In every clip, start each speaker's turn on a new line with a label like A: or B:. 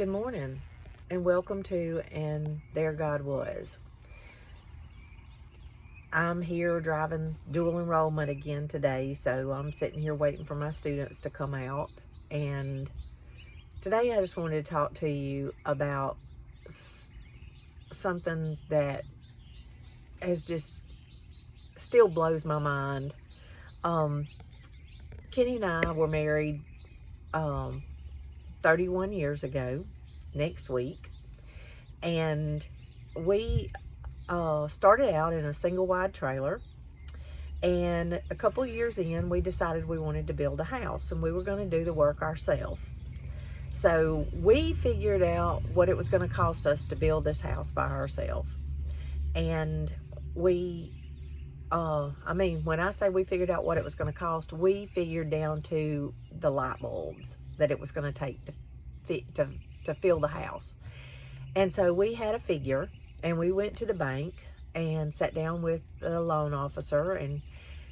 A: Good morning, and welcome to And There God Was. I'm here driving dual enrollment again today, so I'm sitting here waiting for my students to come out. And today I just wanted to talk to you about something that has just still blows my mind. Kenny and I were married 31 years ago next week, and we started out in a single wide trailer, and a couple of years in we decided we wanted to build a house and we were going to do the work ourselves. So we figured out what it was going to cost us to build this house by ourselves. And we when I say we figured out what it was going to cost, we figured down to the light bulbs that it was going to take to fill the house. And so we had a figure, and we went to the bank and sat down with the loan officer, and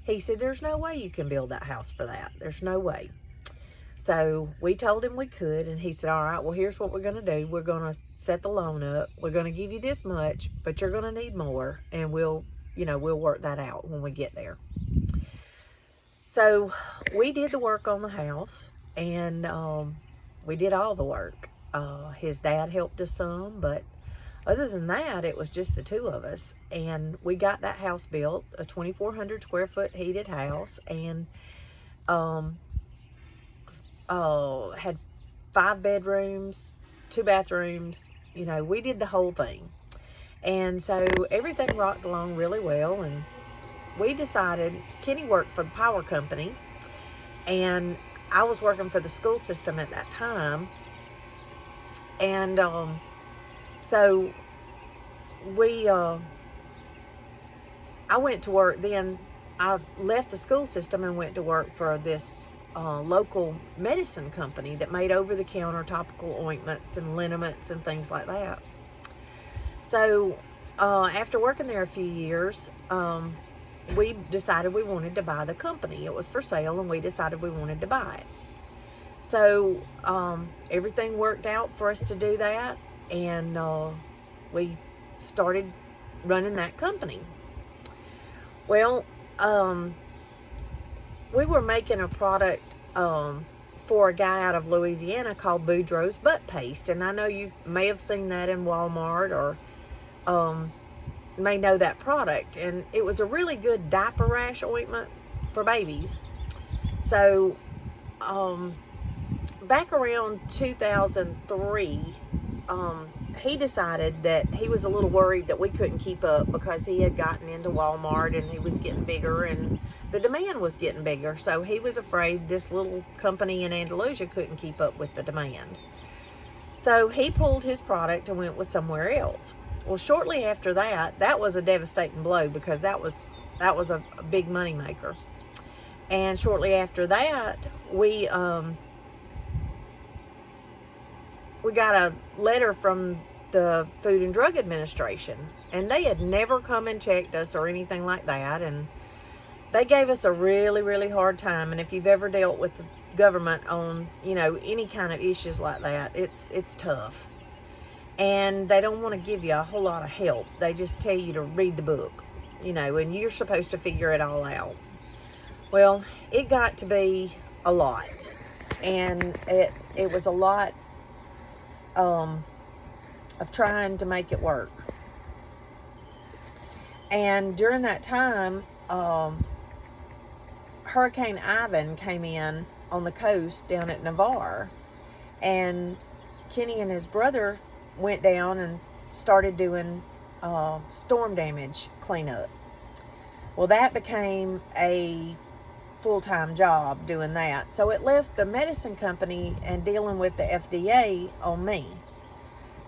A: he said, there's no way you can build that house for that. There's no way. So we told him we could, and he said, all right, well, here's what we're going to do. We're going to set the loan up. We're going to give you this much, but you're going to need more, and we'll work that out when we get there. So we did the work on the house, and we did all the work. His dad helped us some, but other than that, it was just the two of us. And we got that house built, a 2,400 square foot heated house, and had 5 bedrooms, 2 bathrooms. We did the whole thing. And so everything rocked along really well, and we decided, Kenny worked for the power company, and I was working for the school system at that time. And so I went to work then. I left the school system and went to work for this local medicine company that made over-the-counter topical ointments and liniments and things like that. So after working there a few years, we decided we wanted to buy the company. It was for sale, and we decided we wanted to buy it. So everything worked out for us to do that, and we started running that company. Well, we were making a product for a guy out of Louisiana called Boudreaux's Butt Paste, and I know you may have seen that in Walmart, or may know that product. And it was a really good diaper rash ointment for babies. So back around 2003, he decided that he was a little worried that we couldn't keep up, because he had gotten into Walmart and he was getting bigger and the demand was getting bigger. So he was afraid this little company in Andalusia couldn't keep up with the demand. So he pulled his product and went with somewhere else. Well, shortly after that, that was a devastating blow, because that was a big money maker. And shortly after that, we got a letter from the Food and Drug Administration, and they had never come and checked us or anything like that, and they gave us a really, really hard time. And if you've ever dealt with the government on any kind of issues like that, it's tough, and they don't want to give you a whole lot of help. They just tell you to read the book, and you're supposed to figure it all out. Well, it got to be a lot, and it was a lot of trying to make it work. And during that time, Hurricane Ivan came in on the coast down at Navarre, and Kenny and his brother went down and started doing storm damage cleanup. Well, that became a full-time job doing that. So it left the medicine company and dealing with the FDA on me.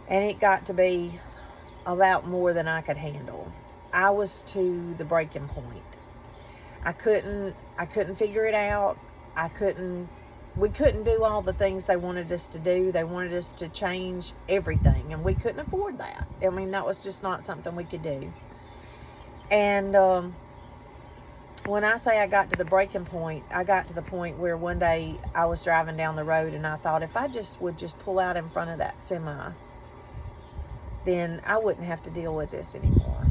A: And it got to be a lot more than I could handle. I was to the breaking point. I couldn't figure it out. We couldn't do all the things they wanted us to do. They wanted us to change everything, and we couldn't afford that. That was just not something we could do. And when I say I got to the breaking point, I got to the point where one day I was driving down the road and I thought, if I would just pull out in front of that semi, then I wouldn't have to deal with this anymore.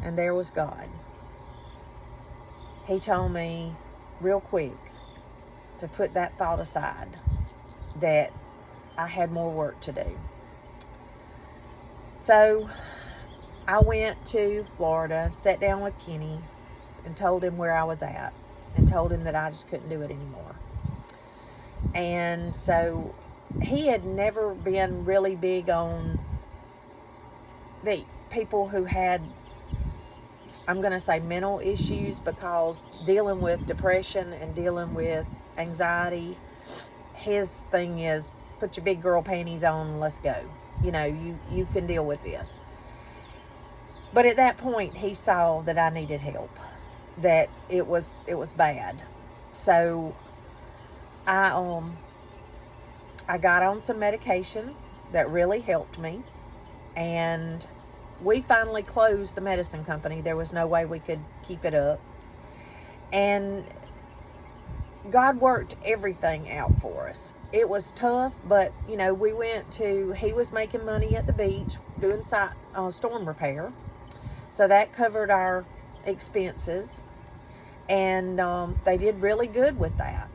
A: And there was God. He told me real quick to put that thought aside, that I had more work to do. So I went to Florida, sat down with Kenny, and told him where I was at, and told him that I just couldn't do it anymore. And so he had never been really big on the people who had, I'm going to say, mental issues, because dealing with depression and dealing with anxiety, his thing is, put your big girl panties on and let's go. You know, you can deal with this. But at that point, he saw that I needed help, that it was bad. So I got on some medication that really helped me, and we finally closed the medicine company. There was no way we could keep it up. And God worked everything out for us. It was tough, but, you know, he was making money at the beach doing storm repair. So that covered our expenses. And they did really good with that.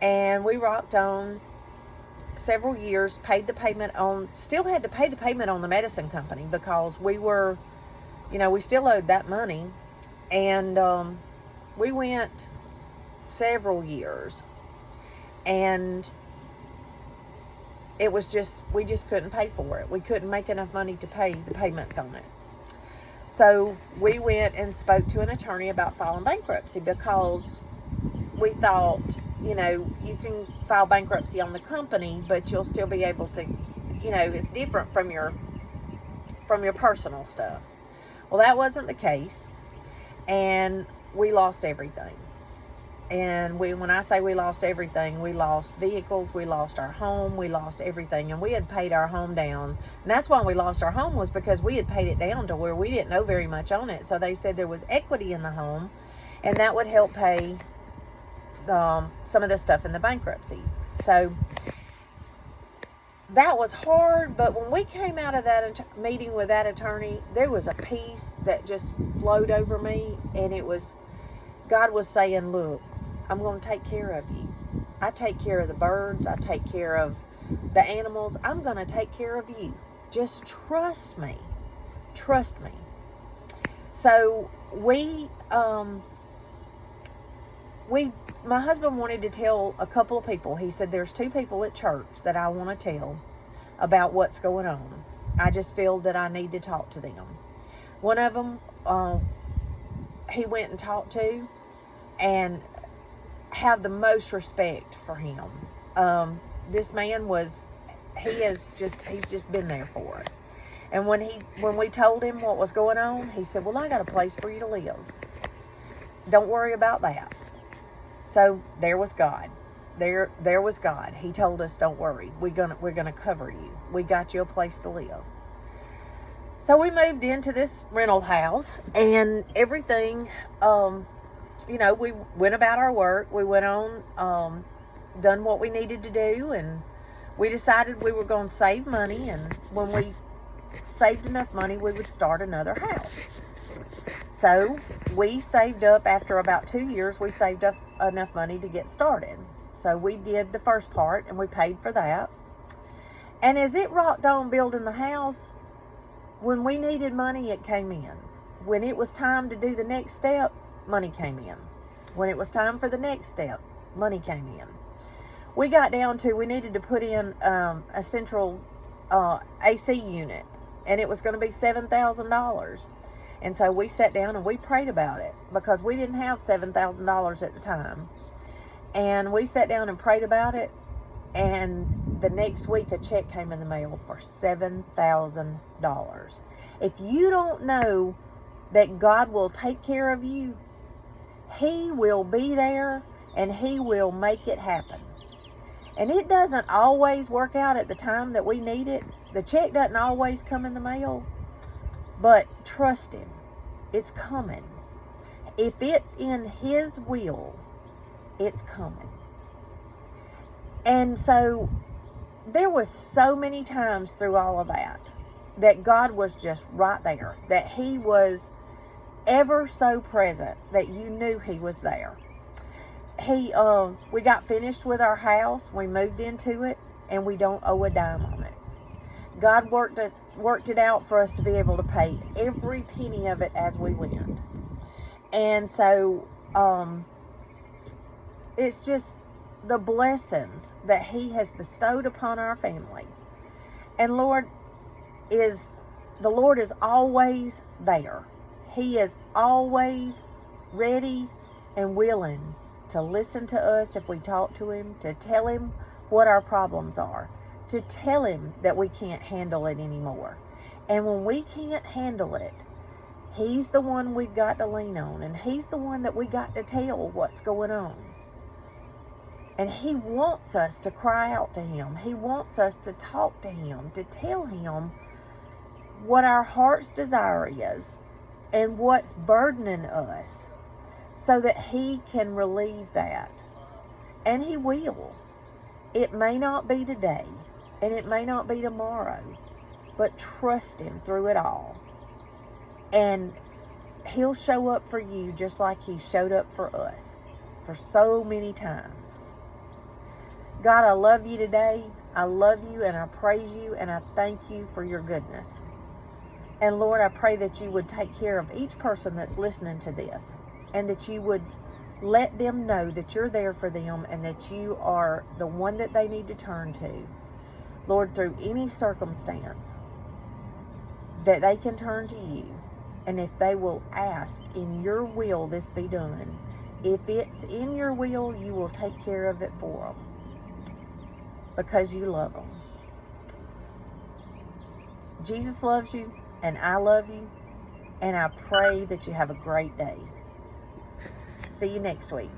A: And we rocked on several years, still had to pay the payment on the medicine company, because we were, you know, we still owed that money. And we went several years, and it was we just couldn't pay for it. We couldn't make enough money to pay the payments on it. So we went and spoke to an attorney about filing bankruptcy, because we thought, you know, you can file bankruptcy on the company, but you'll still be able to, you know, it's different from your personal stuff. Well, that wasn't the case, and we lost everything. And when I say we lost everything, we lost vehicles, we lost our home, we lost everything. And we had paid our home down. And that's why we lost our home, was because we had paid it down to where we didn't know very much on it. So they said there was equity in the home, and that would help pay some of the stuff in the bankruptcy. So that was hard, but when we came out of that meeting with that attorney, there was a peace that just flowed over me, and it was, God was saying, look, I'm going to take care of you. I take care of the birds. I take care of the animals. I'm going to take care of you. Just trust me. Trust me. So my husband wanted to tell a couple of people. He said, there's 2 people at church that I want to tell about what's going on. I just feel that I need to talk to them. One of them, he went and talked to, and have the most respect for him. This man he's just been there for us. And when we told him what was going on, he said, well, I got a place for you to live. Don't worry about that. So there was God. There was God. He told us, don't worry. We're gonna cover you. We got you a place to live. So we moved into this rental house, and everything, you know, we went about our work. We went on, done what we needed to do, and we decided we were going to save money, and when we saved enough money, we would start another house. So we saved up, after about 2 years, we saved up enough money to get started. So we did the first part, and we paid for that. And as it rocked on building the house, when we needed money, it came in. When it was time to do the next step, money came in. When it was time for the next step, money came in. We got down to, we needed to put in a central AC unit, and it was going to be $7,000. And so we sat down and we prayed about it, because we didn't have $7,000 at the time. And we sat down and prayed about it, and the next week a check came in the mail for $7,000. If you don't know that God will take care of you, He will be there, and He will make it happen. And it doesn't always work out at the time that we need it. The check doesn't always come in the mail, but trust Him. It's coming. If it's in His will, it's coming. And so there was so many times through all of that God was just right there, that He was ever so present, that you knew He was there. We got finished with our house, we moved into it, and we don't owe a dime on it. God worked it out for us to be able to pay every penny of it as we went. And so it's just the blessings that He has bestowed upon our family. And the Lord is always there. He is always ready and willing to listen to us if we talk to Him, to tell Him what our problems are, to tell Him that we can't handle it anymore. And when we can't handle it, He's the one we've got to lean on, and He's the one that we got to tell what's going on. And He wants us to cry out to Him. He wants us to talk to Him, to tell Him what our heart's desire is and what's burdening us, so that He can relieve that. And He will. It may not be today, and it may not be tomorrow, but trust Him through it all. And He'll show up for you just like He showed up for us for so many times. God, I love you today. I love you, and I praise you, and I thank you for your goodness. And Lord, I pray that you would take care of each person that's listening to this, and that you would let them know that you're there for them, and that you are the one that they need to turn to. Lord, through any circumstance, that they can turn to you. And if they will ask, in your will this be done, if it's in your will, you will take care of it for them, because you love them. Jesus loves you, and I love you, and I pray that you have a great day. See you next week.